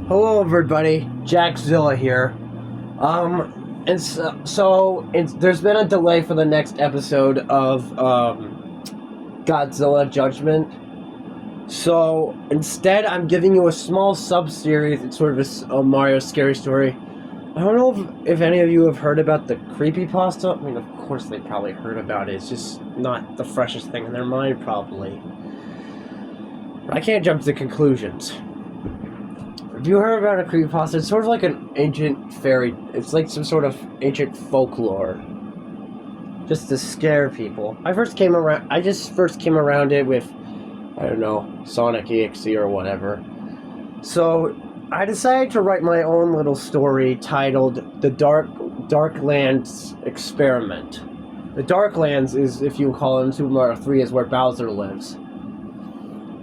Hello, everybody. Jackzilla here. There's been a delay for the next episode of Godzilla Judgment. So instead, I'm giving you a small sub-series. It's sort of a Mario Scary Story. I don't know if any of you have heard about the creepypasta. I mean, of course they probably heard about it. It's just not the freshest thing in their mind, probably. But I can't jump to conclusions. Have you heard about a creepypasta? It's sort of like an ancient fairy. It's like some sort of ancient folklore, just to scare people. I just first came around it with, I don't know, Sonic EXE or whatever. So I decided to write my own little story titled "The Darklands Experiment." The Darklands is, if you call it in Super Mario 3, is where Bowser lives.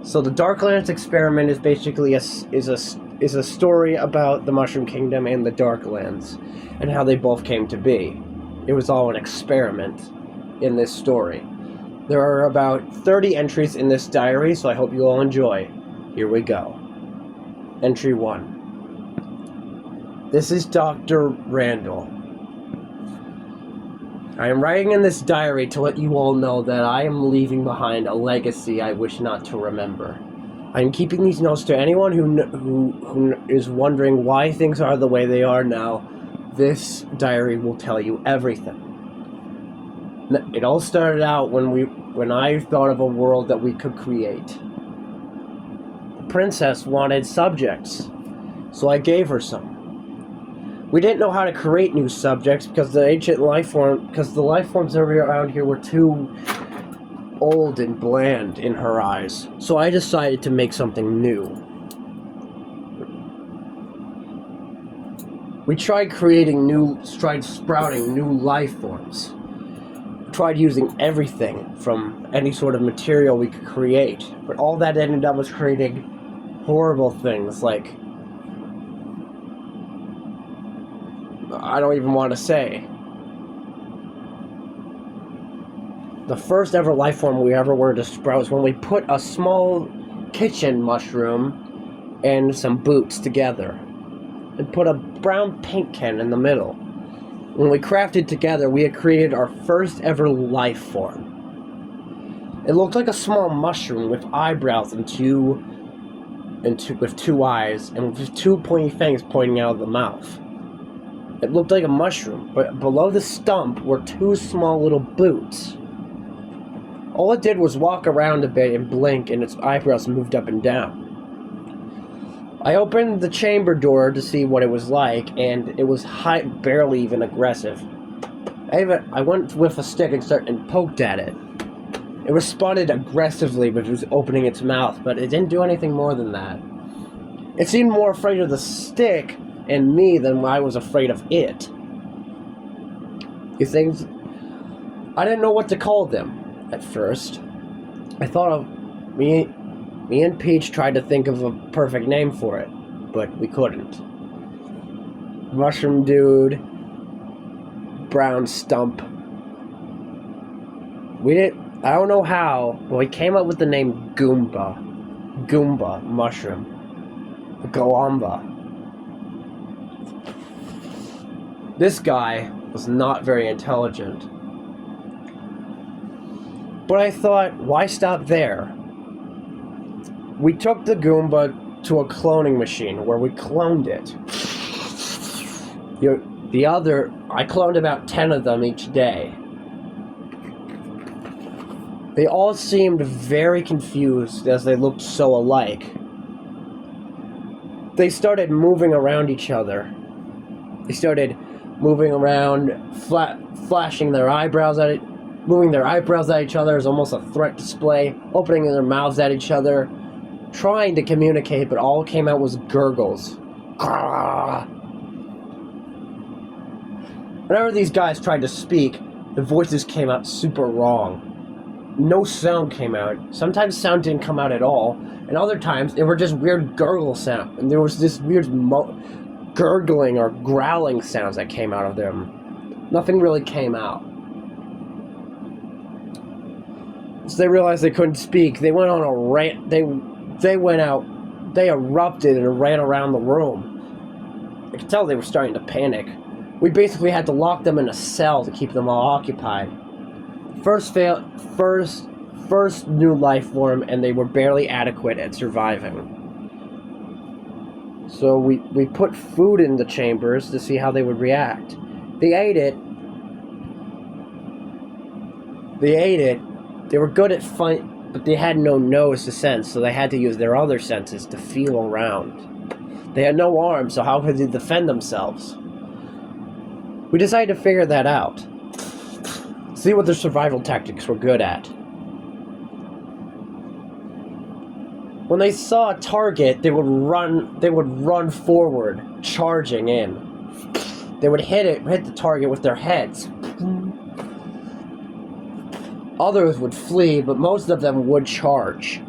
So the Darklands Experiment is basically is a story about the Mushroom Kingdom and the Darklands, and how they both came to be. It was all an experiment in this story. There are about 30 entries in this diary, so I hope you all enjoy. Here we go. Entry 1. This is Dr. Randall. I am writing in this diary to let you all know that I am leaving behind a legacy I wish not to remember. I am keeping these notes to anyone who is wondering why things are the way they are now. This diary will tell you everything. It all started out when I thought of a world that we could create. The princess wanted subjects, so I gave her some. We didn't know how to create new subjects because the life forms around here were too old and bland in her eyes. So I decided to make something new. We tried sprouting new life forms. Tried using everything from any sort of material we could create, but all that ended up was creating horrible things like, I don't even want to say. The first ever life form we ever were to sprout was when we put a small kitchen mushroom and some boots together and put a brown paint can in the middle. When we crafted together, we had created our first ever life form. It looked like a small mushroom with eyebrows with two eyes and with two pointy fangs pointing out of the mouth. It looked like a mushroom, but below the stump were two small little boots. All it did was walk around a bit and blink, and its eyebrows moved up and down. I opened the chamber door to see what it was like, and it was barely even aggressive. I went with a stick and poked at it. It responded aggressively, but it was opening its mouth, but it didn't do anything more than that. It seemed more afraid of the stick and me than I was afraid of it. These things, I didn't know what to call them at first. I thought of me and Peach tried to think of a perfect name for it, but we couldn't. Mushroom Dude, Brown Stump. I don't know how, but we came up with the name Goomba. Goomba Mushroom. Galamba. This guy was not very intelligent. But I thought, why stop there? We took the Goomba to a cloning machine where we cloned it. I cloned about 10 of them each day. They all seemed very confused as they looked so alike. They started moving around each other. They started moving around, flashing their eyebrows at it. Moving their eyebrows at each other as almost a threat display, opening their mouths at each other, trying to communicate, but all it came out was gurgles. Whenever these guys tried to speak, the voices came out super wrong. No sound came out. Sometimes sound didn't come out at all, and other times they were just weird gurgle sound, and there was this weird gurgling or growling sounds that came out of them. Nothing really came out. So they realized they couldn't speak. They went on a rant. They went out They erupted and ran around the room. I could tell they were starting to panic. We basically had to lock them in a cell to keep them all occupied. First new life form, and they were barely adequate at surviving. So we put food in the chambers to see how they would react. They ate it. They were good at fight, but they had no nose to sense, so they had to use their other senses to feel around. They had no arms, so how could they defend themselves? We decided to figure that out. See what their survival tactics were good at. When they saw a target, they would run forward, charging in. They would hit the target with their heads. Others would flee, but most of them would charge.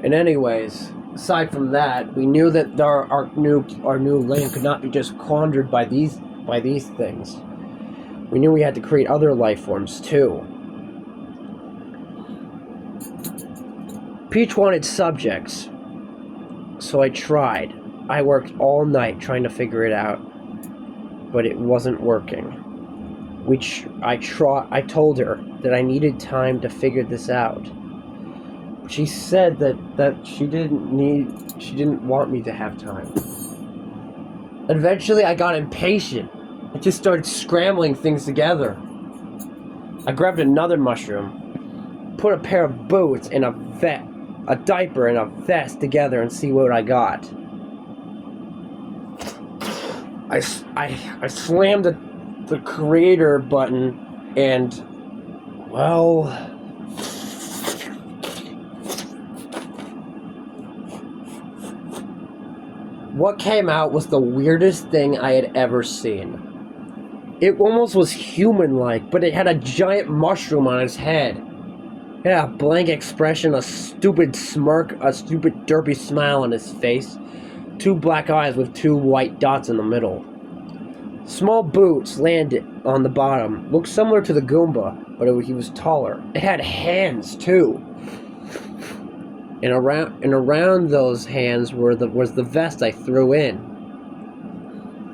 And anyways, aside from that, we knew that our new land could not be just squandered by these things. We knew we had to create other life forms too. Peach wanted subjects, so I tried. I worked all night trying to figure it out, but it wasn't working. I told her that I needed time to figure this out. She said that she didn't want me to have time. Eventually I got impatient. I just started scrambling things together. I grabbed another mushroom, put a pair of boots and a diaper and a vest together and see what I got. I slammed the creator button and, well, what came out was the weirdest thing I had ever seen. It almost was human-like, but it had a giant mushroom on its head. It had a blank expression, a stupid smirk, a stupid derpy smile on his face. 2 black eyes with 2 white dots in the middle. Small boots landed on the bottom. Looked similar to the Goomba, but he was taller. It had hands, too. And around those hands was the vest I threw in.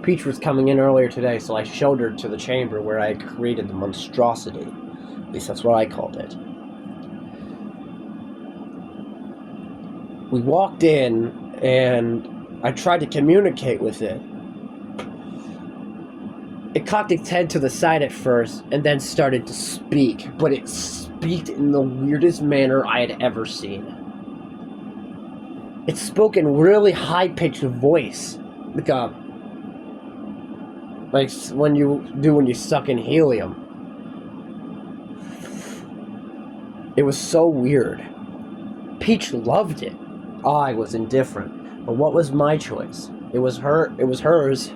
Peach was coming in earlier today, so I showed her to the chamber where I had created the monstrosity. At least that's what I called it. We walked in, and I tried to communicate with it. It cocked its head to the side at first, and then started to speak, but it speaked in the weirdest manner I had ever seen. It spoke in really high-pitched voice, like when you suck in helium. It was so weird. Peach loved it. I was indifferent. But what was my choice? It was hers.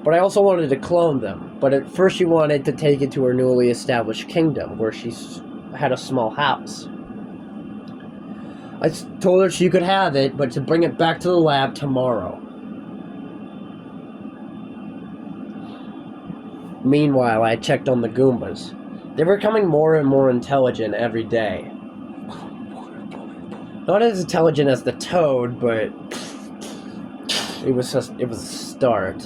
But I also wanted to clone them. But at first she wanted to take it to her newly established kingdom, where she had a small house. I told her she could have it, but to bring it back to the lab tomorrow. Meanwhile, I checked on the Goombas. They were becoming more and more intelligent every day. Not as intelligent as the Toad, but it was a start.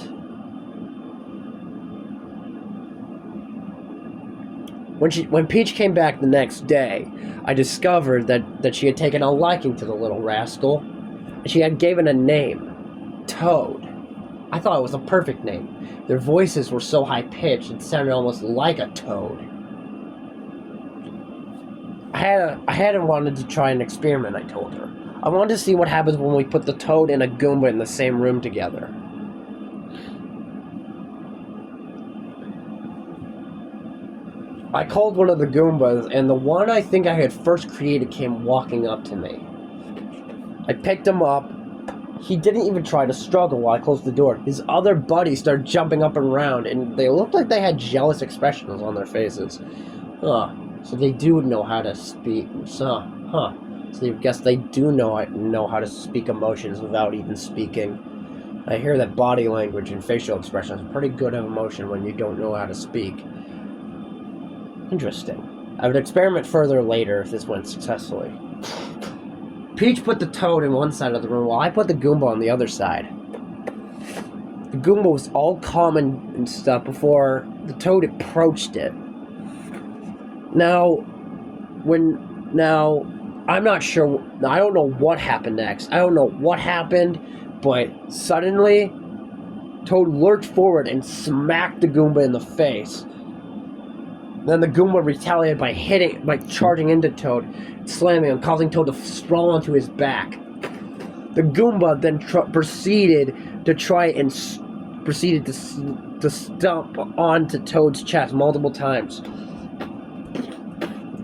When Peach came back the next day, I discovered that she had taken a liking to the little rascal, and she had given a name, Toad. I thought it was a perfect name. Their voices were so high-pitched, it sounded almost like a toad. I hadn't wanted to try an experiment, I told her. I wanted to see what happens when we put the Toad and a Goomba in the same room together. I called one of the Goombas, and the one I think I had first created came walking up to me. I picked him up. He didn't even try to struggle while I closed the door. His other buddies started jumping up and around, and they looked like they had jealous expressions on their faces. So they do know how to speak. So I guess they do know how to speak emotions without even speaking. I hear that body language and facial expression is pretty good of emotion when you don't know how to speak. Interesting. I would experiment further later if this went successfully. Peach put the toad in one side of the room while I put the Goomba on the other side. The Goomba was all calm and stuff before the toad approached it. Now, I'm not sure, I don't know what happened next. I don't know what happened, but suddenly, Toad lurched forward and smacked the Goomba in the face. Then the Goomba retaliated by charging into Toad, slamming him, causing Toad to sprawl onto his back. The Goomba then proceeded to stomp onto Toad's chest multiple times.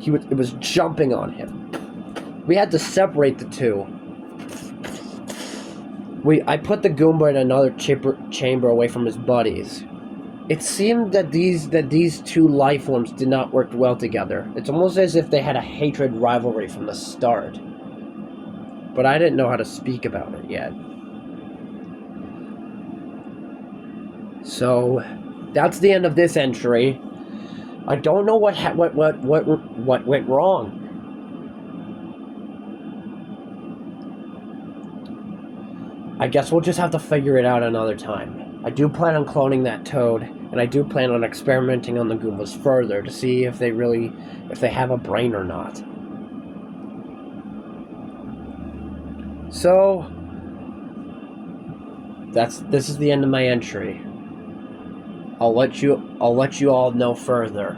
It was jumping on him. We had to separate the two. I put the Goomba in another chamber away from his buddies. It seemed that these two life forms did not work well together. It's almost as if they had a hatred rivalry from the start. But I didn't know how to speak about it yet. So that's the end of this entry. I don't know what went wrong. I guess we'll just have to figure it out another time. I do plan on cloning that Toad, and I do plan on experimenting on the Goombas further to see if they have a brain or not. So this is the end of my entry. I'll let you all know further.